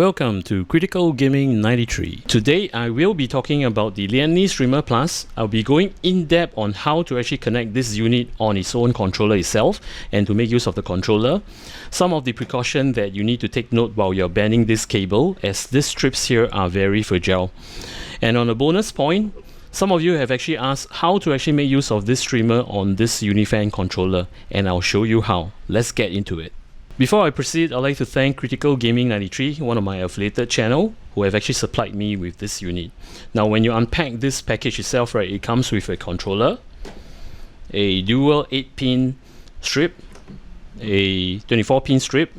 Welcome to Critical Gaming 93. Today I will be talking about the Lian Li Strimer Plus. I'll be going in depth on how to actually connect this unit on its own controller itself and to make use of the controller. Some of the precautions that you need to take note while you're bending this cable, as these strips here are very fragile. And on a bonus point, some of you have actually asked how to actually make use of this streamer on this Uni Fan Controller, and I'll show you how. Let's get into it. Before I proceed, I'd like to thank Critical Gaming 93, one of my affiliated channel, who have actually supplied me with this unit. Now when you unpack this package itself, right, it comes with a controller, a dual 8-pin strip, a 24-pin strip.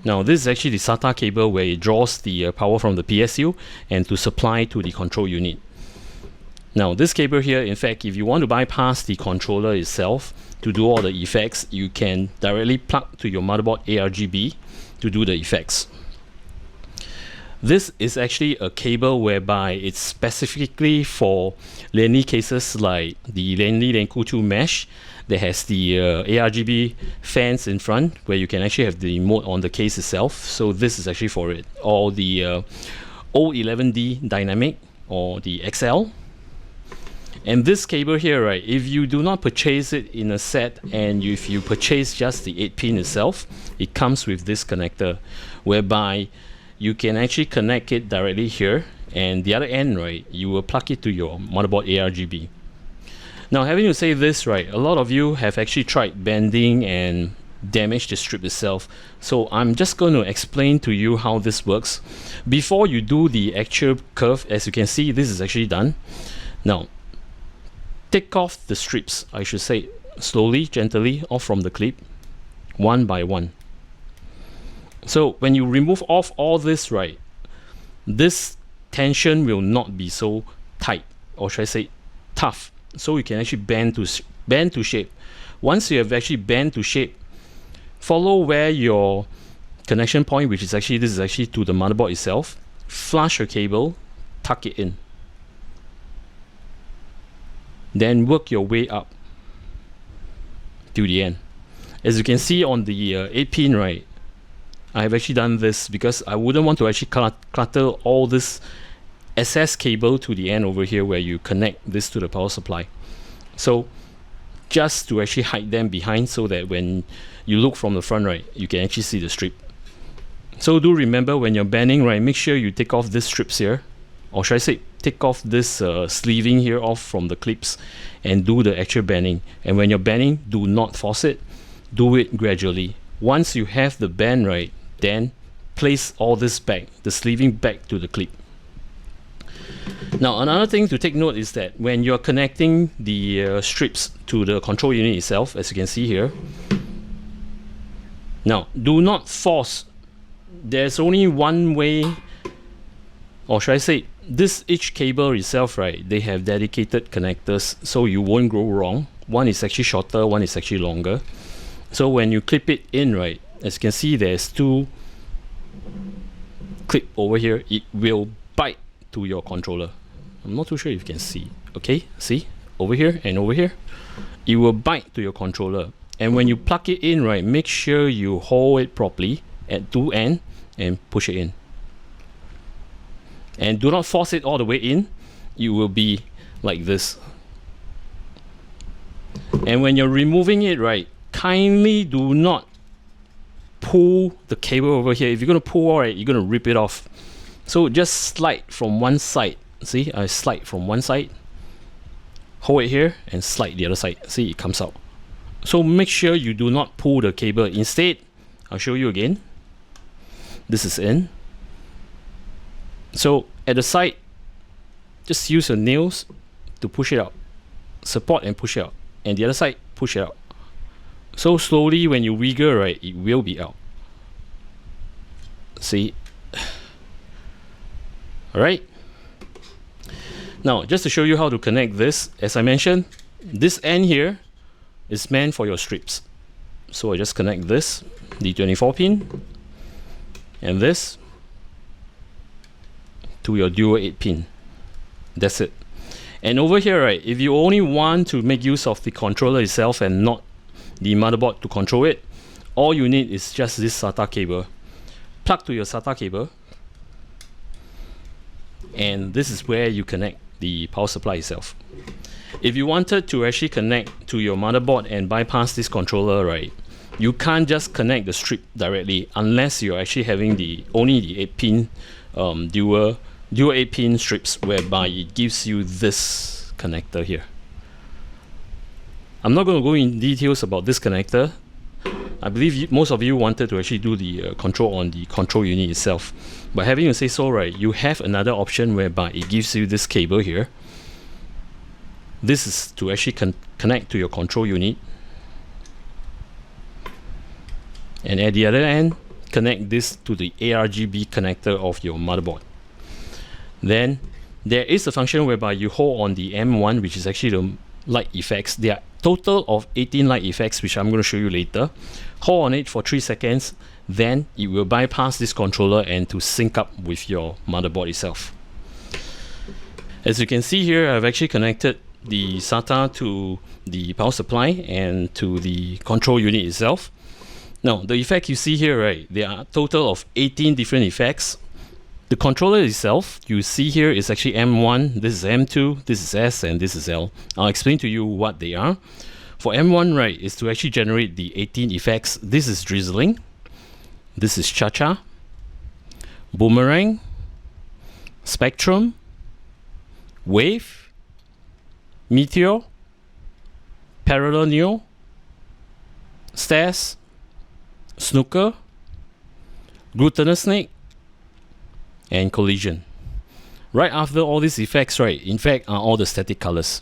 Now this is actually the SATA cable where it draws the power from the PSU and to supply to the control unit. Now this cable here, in fact, if you want to bypass the controller itself to do all the effects, you can directly plug to your motherboard ARGB to do the effects. This is actually a cable whereby it's specifically for Lian Li cases like the Lian Li Lenku 2 mesh that has the ARGB fans in front where you can actually have the remote on the case itself. So this is actually for it. Or the O11D Dynamic or the XL. And this cable here, right, if you do not purchase it in a set and if you purchase just the 8-pin itself, it comes with this connector whereby you can actually connect it directly here, and the other end, right, you will plug it to your motherboard ARGB. Now having to say this, right, a lot of you have actually tried bending and damaged the strip itself, so I'm just going to explain to you how this works. Before you do the actual curve, as you can see, this is actually done. Now take off the strips, I should say, slowly, gently off from the clip, one by one. So when you remove off all this, right, this tension will not be so tight, or should I say tough, so you can actually bend to shape. Once you have actually bent to shape, follow where your connection point, which is actually, this is actually to the motherboard itself, flush your cable, tuck it in. Then work your way up to the end. As you can see on the 8-pin, right, I have actually done this because I wouldn't want to actually clutter all this excess cable to the end over here where you connect this to the power supply. So just to actually hide them behind so that when you look from the front, right, you can actually see the strip. So do remember when you're bending, right, make sure you take off these strips here, or should I say take off this sleeving here off from the clips and do the actual bending. And when you're bending, do not force it, do it gradually. Once you have the bend right, then place all this back, the sleeving back to the clip. Now another thing to take note is that when you're connecting the strips to the control unit itself, as you can see here, now do not force. There's only one way, or should I say, this each cable itself, right, they have dedicated connectors so you won't go wrong. One is actually shorter, one is actually longer. So when you clip it in, right, as you can see, there's two clip over here. It will bite to your controller. I'm not too sure if you can see. Okay, see, over here and over here, it will bite to your controller. And when you plug it in, right, make sure you hold it properly at two ends and push it in. And do not force it all the way in. It will be like this. And when you're removing it, right, kindly do not pull the cable over here. If you're going to pull, right, you're going to rip it off. So just slide from one side. See, I slide from one side, hold it here and slide the other side. See, it comes out. So make sure you do not pull the cable. Instead, I'll show you again. This is in. So at the side, just use your nails to push it out. Support and push it out. And the other side, push it out. So slowly when you wiggle, right, it will be out. See? Alright. Now, just to show you how to connect this, as I mentioned, this end here is meant for your strips. So I just connect this, the 24-pin, and this to your dual 8-pin. That's it. And over here, right, if you only want to make use of the controller itself and not the motherboard to control it, all you need is just this SATA cable. Plug to your SATA cable, and this is where you connect the power supply itself. If you wanted to actually connect to your motherboard and bypass this controller, right, you can't just connect the strip directly unless you're actually having only the 8-pin dual 8-pin strips, whereby it gives you this connector here. I'm not going to go in details about this connector. I believe most of you wanted to actually do the control on the control unit itself. But having to say so, right, you have another option whereby it gives you this cable here. This is to actually connect to your control unit. And at the other end, connect this to the ARGB connector of your motherboard. Then there is a function whereby you hold on the M1, which is actually the light effects. There are total of 18 light effects, which I'm going to show you later. Hold on it for 3 seconds, then it will bypass this controller and to sync up with your motherboard itself. As you can see here, I've actually connected the SATA to the power supply and to the control unit itself. Now, the effect you see here, right, there are a total of 18 different effects. The controller itself, you see here, is actually M1, this is M2, this is S, and this is L. I'll explain to you what they are. For M1, right, is to actually generate the 18 effects. This is drizzling, this is cha-cha, boomerang, spectrum, wave, meteor, parallel neo, stairs, snooker, glutinous snake, and collision. Right after all these effects, right, in fact, are all the static colors.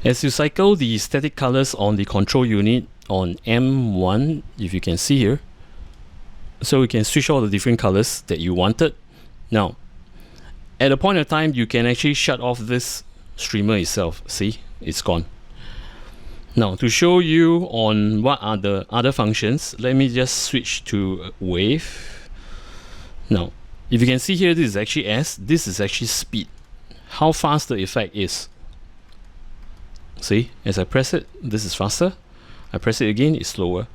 As you cycle the static colors on the control unit on M1, if you can see here, so you can switch all the different colors that you wanted. Now, at a point of time, you can actually shut off this streamer itself. See, it's gone. Now, to show you on what are the other functions, let me just switch to wave. Now, if you can see here, this is actually S, this is actually speed. How fast the effect is. See, as I press it, this is faster. I press it again, it's slower.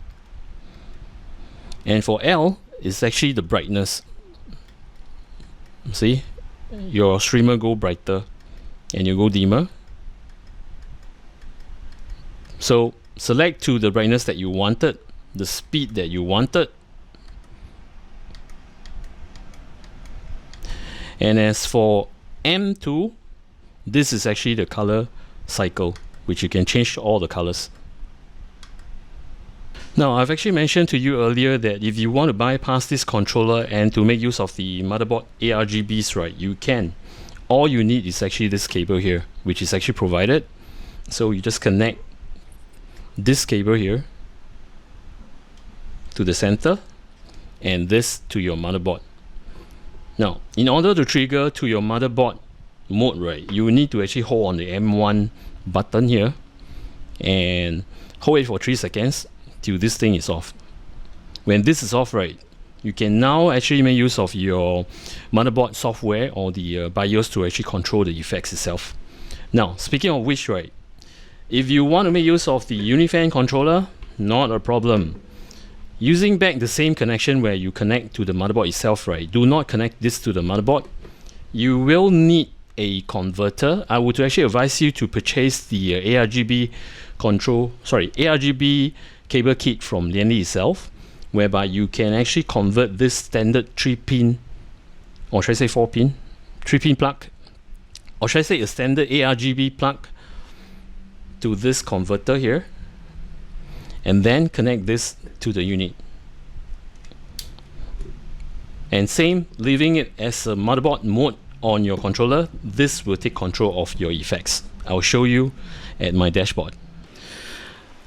And for L, it's actually the brightness. See, your streamer go brighter and you go dimmer. So select to the brightness that you wanted, the speed that you wanted. And as for M2, this is actually the color cycle, which you can change all the colors. Now, I've actually mentioned to you earlier that if you want to bypass this controller and to make use of the motherboard ARGBs, right, you can. All you need is actually this cable here, which is actually provided. So you just connect this cable here to the center and this to your motherboard. Now, in order to trigger to your motherboard mode, right, you need to actually hold on the M1 button here and hold it for 3 seconds till this thing is off. When this is off, right, you can now actually make use of your motherboard software or the BIOS to actually control the effects itself. Now, speaking of which, right, if you want to make use of the Uni Fan Controller, not a problem. Using back the same connection where you connect to the motherboard itself, right, do not connect this to the motherboard. You will need a converter. I would actually advise you to purchase the ARGB cable kit from Lian Li itself, whereby you can actually convert this standard 3-pin, or should I say 4-pin, 3-pin plug, or should I say a standard ARGB plug, to this converter here, and then connect this to the unit. And same, leaving it as a motherboard mode on your controller, this will take control of your effects. I'll show you at my dashboard.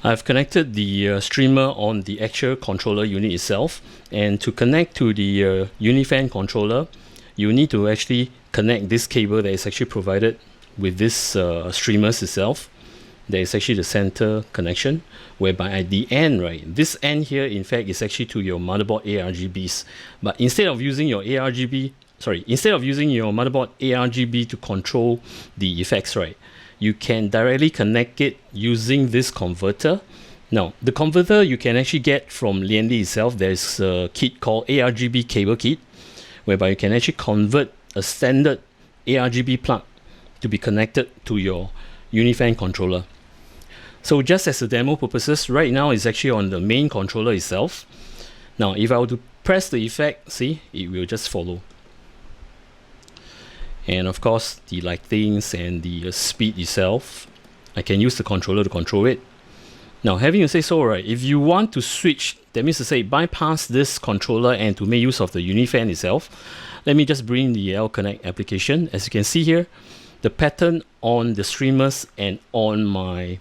I've connected the streamer on the actual controller unit itself, and to connect to the Uni Fan Controller, you need to actually connect this cable that is actually provided with this streamers itself. There is actually the center connection, whereby at the end, right, this end here in fact is actually to your motherboard ARGBs. But instead of using your motherboard ARGB to control the effects, right, you can directly connect it using this converter. Now, the converter you can actually get from Lian Li itself. There's a kit called ARGB cable kit, whereby you can actually convert a standard ARGB plug to be connected to your Uni Fan controller. So just as a demo purposes, right now it's actually on the main controller itself. Now if I were to press the effect, see, it will just follow. And of course the lightings and the speed itself, I can use the controller to control it. Now having to say so, right, if you want to switch, that means to say bypass this controller and to make use of the Uni Fan itself, let me just bring the L-Connect application. As you can see here, the pattern on the streamers and on my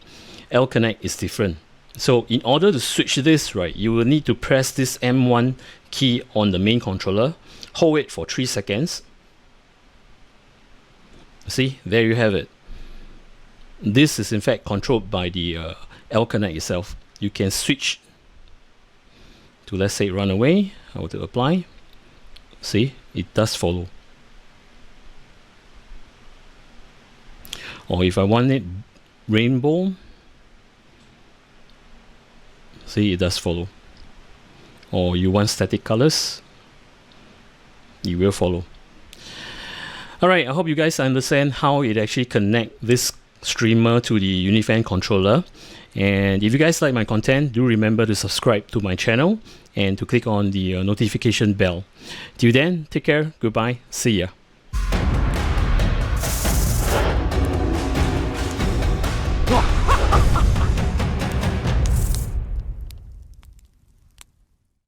L-Connect is different. So in order to switch this, right, you will need to press this M1 key on the main controller, hold it for 3 seconds. See, there you have it. This is in fact controlled by the L-Connect itself. You can switch to, let's say, run away. I want to apply. See, it does follow. Or if I want it rainbow, see, it does follow. Or you want static colors, it will follow. Alright, I hope you guys understand how it actually connects this streamer to the Uni Fan controller. And if you guys like my content, do remember to subscribe to my channel and to click on the notification bell. Till then, take care, goodbye, see ya.